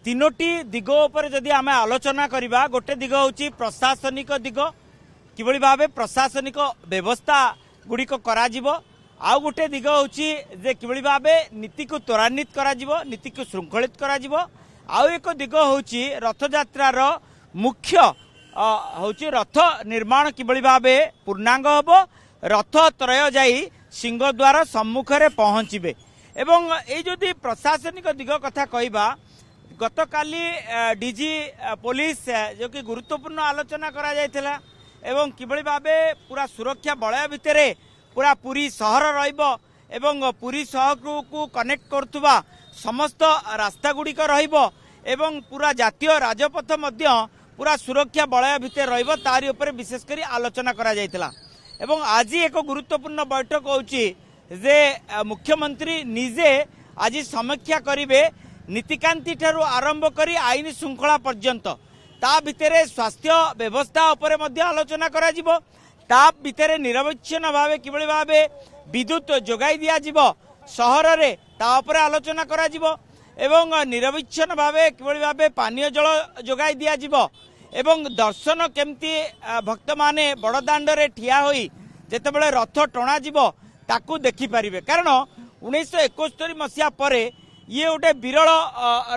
तीनोटी दिग उपर जदि आमे आलोचना करिबा गोटे दिग होची प्रशासनिक दिग किभଳି भाबे प्रशासनिक व्यवस्था गुड़िक करा जिवो आउ गोटे दिग होची जे किभଳି भाबे नीति को त्वरान्वित करा जिवो नीति को श्रृंखलित करा जिवो आउ एक दिग होची रथयात्रार मुख्य होची रथ निर्माण किभଳି भाबे पूर्णांग हबो रथ त्रय जाई सिंहद्वार सम्मुखरे पहुंचबे एवं ए जदि प्रशासनिक दिग कथा कहबा गतकाली डीजी पुलिस जो कि गुरुत्वपूर्ण आलोचना करा जायथिला एवं किभଳି भाबे पूरा सुरक्षा बलय भितरे पूरा पुरी सहर रहिबो एवं पुरी सहर को कनेक्ट करथुबा समस्त रास्ता गुड़िक रहिबो एवं पूरा जातीय राजपथ मध्य पूरा सुरक्षा बलय भितर रहिबो तारि ऊपर विशेष करी आलोचना करा जायथिला एवं आज एक गुरुत्वपूर्ण बैठक होची जे मुख्यमंत्री निजे आज समीक्षा करिवे नीतिकांति ठारू आरंभ करी आईन श्रृंखला पर्यंत ता भितरे स्वास्थ्य व्यवस्था उपरे मध्य आलोचना करा जिवो ता भितरे निरवच्छिन्न भावे किभଳି भावे विद्युत जोगाई दिया जिवो सहर रे ता उपरे आलोचना करा जिवो एवं निरवच्छिन्न भावे किभଳି भावे पानीय जल जोगाई दिया जिवो एवं दर्शन केमती भक्त माने बड़दाण्ड रे ठिया होई जेतेबेले रथ टणा जिवो ताकू देखि पारिबे कारण 1971 मसिया परे ये गोटे विरल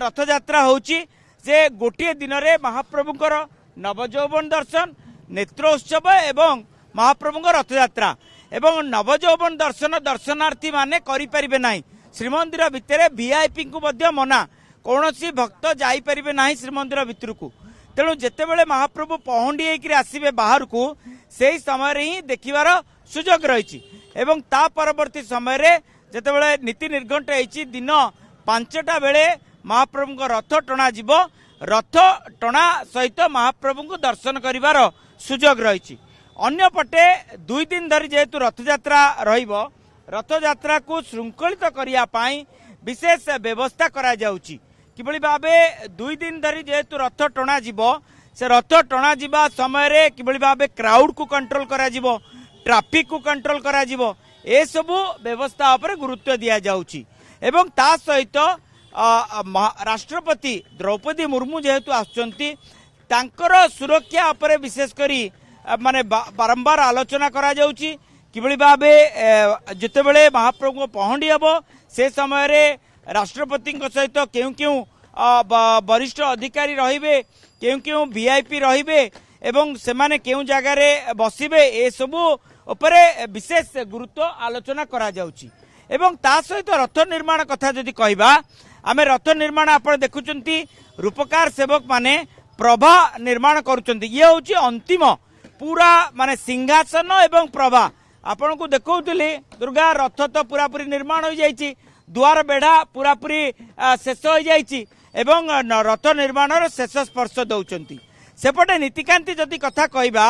रथयात्रा होची जे गोटे दिन रे महाप्रभुंकर नवजौवन दर्शन नेत्रोत्सव एवं महाप्रभुंकर रथयात्रा एवं नवजौवन दर्शन दर्शनार्थी माने करि परिबे नाही श्रीमंदिर भितरे वीआईपी को मध्य मना कौनसी भक्त जाई परिबे नाही श्रीमंदिर भितर को तेणु जेतेबेले महाप्रभु पहंडी होकर आसिबे बाहर को सेही समय ही देखिबार सुजोग रही एवं ता परवर्ती समय रे जेतेबेले नीति निर्घंट होईची दिन 5टा बेले महाप्रभु को रथ टणा जीव रथ टणा सहित महाप्रभु को दर्शन करिवार सुजोग रही अन्य पटे 2 दिन धरी जेहेतु रथयात्रा रहिबो रथयात्रा को श्रृंखलित करिया पाई विशेष व्यवस्था करा जाउची किभଳି भाबे 2 दिन धरी जेहेतु रथ टणा जीव से रथ टणा जीवा समय रे किभଳି भाबे क्राउड को कंट्रोल करा जीवो ट्रैफिक को कंट्रोल करा जीवो ए सबु व्यवस्था उपरे गुरुत्व दिया जाउची एवं ता सहित राष्ट्रपति द्रौपदी मुर्मू जेहेतु आसुचंती तांकर सुरक्षा उपरे विशेष करी माने बारंबार आलोचना करा जाउची किभଳି भाबे जेतेबेले महाप्रभु को पहंडी हबो से समय रे राष्ट्रपति सहित केउ केउ वरिष्ठ अधिकारी रहिबे केउ वीआईपी रहिबे एवं सेमाने केउ जगह रे बसिबे ए सबु उपरे विशेष गुरुत्व आलोचना करा जाउची एवं ता सहित रथ निर्माण कथा जदि कहबा आमे रथ निर्माण आपण देखुचंती रूपकार सेवक माने प्रभा निर्माण करूचंती ये होची अंतिम पूरा माने सिंहासन एवं प्रभा आपण को देखौतली दुर्गा रथ तो पूरा पूरी निर्माण हो जाईची द्वार बेढ़ा पूरा पूरी शेष हो जाईची एवं रथ निर्माणर शेष स्पर्श दउचंती सेपटे नीतिकांति जदि कथा कहबा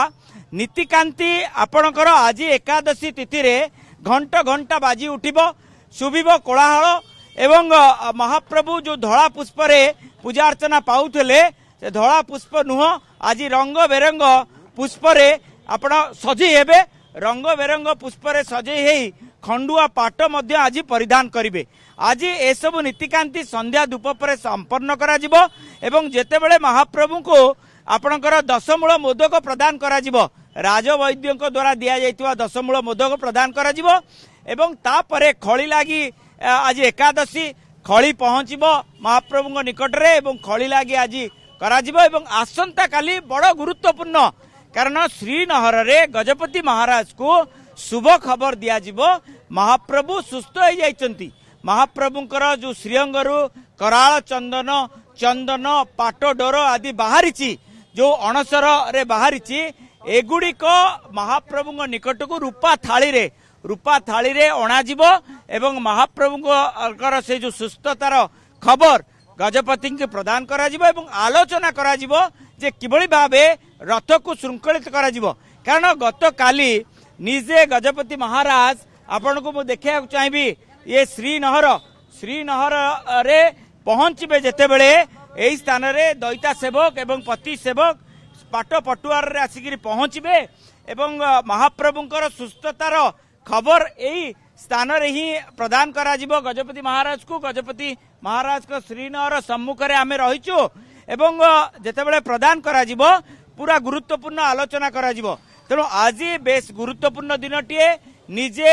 नीतिकांति आपणकर आज एकादशी तिथि रे घंटा घंटा बाजी उठिबो शुभिबो कोलाहल एवं महाप्रभु जो धड़ा पुष्प रे पूजा अर्चना पाउथले से धड़ा पुष्प नुह आज रंग बेरंग पुष्प रे आपण सजी हेबे रंग बेरंग पुष्प रे सजे हेई खंडुआ पाट मध्य आज परिधान करिवे आज ए सब नीतिकांति संध्या धूप पर संपन्न करा जिवो एवं जेतेबेले महाप्रभु को आपणकर 10 मूल मोदक प्रदान करा जिवो राजवैद्य द्वारा दिया जाइतिवा 10 मूल मोदक प्रदान करा जिवो एवं तापरे खड़ी लागी आज एकादशी खड़ी पहुंचबो महाप्रभु निकट रे एवं खड़ी लागी आज करा जिवो एवं आसंता काली बड़ गुरुत्वपूर्ण कारण श्रीनगर रे गजपति महाराज को शुभ खबर दिया जिवो महाप्रभु सुस्थ हो जाइचंती महाप्रभुंकर जो श्रीअंगरु कराल चंदन चंदन पाट डोर आदि बाहरी जो अणसर रे बाहरी एगुड़िक महाप्रभु निकट को रूपा थाली रे अणाजिवो एवं महाप्रभु से जो सुस्थतार खबर गजपति के प्रदान करा जिवो एवं आलोचना करा जिवो जे किभଳି भाबे रथ को श्रृंखलित करा जिवो कारण गत काली निजे गजपति महाराज आपण को मु देखा चाहिए ये श्रीनगर रे पहुंचे जेतेबेले एही स्थान रे दैता सेवक एवं पति सेवक पाट पटुआर रे आसिक पहुंचे एवं महाप्रभुंकर सुस्थतार खबर यही स्थान रे ही प्रदान करा जिवो गजपति महाराज को। गजपति महाराज को श्रीनगर सम्मुख में आम रहीचु एवं जेतेबेले प्रदान करा जिवो पूरा गुरुत्वपूर्ण आलोचना करा जिवो। तेणु आज बेस गुरुत्वपूर्ण दिनटीए निजे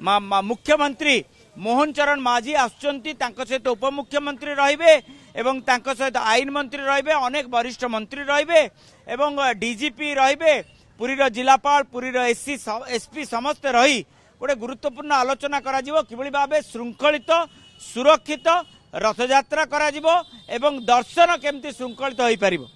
मुख्यमंत्री मोहन चरण माझी आसुचंती तांको सहित उपमुख्यमंत्री रहिबे एवं तांको सहित आईन मंत्री रहिबे अनेक वरिष्ठ मंत्री रहिबे एवं डीजीपी रहिबे पुरीर जिलापाल पुरीर एसपी समस्ते रही गोटे गुरुत्वपूर्ण आलोचना करा जिवो किभଳି भाबे श्रृंखलित सुरक्षित रथयात्रा करा जिवो एवं दर्शन केमती श्रृंखलित होई परिबो।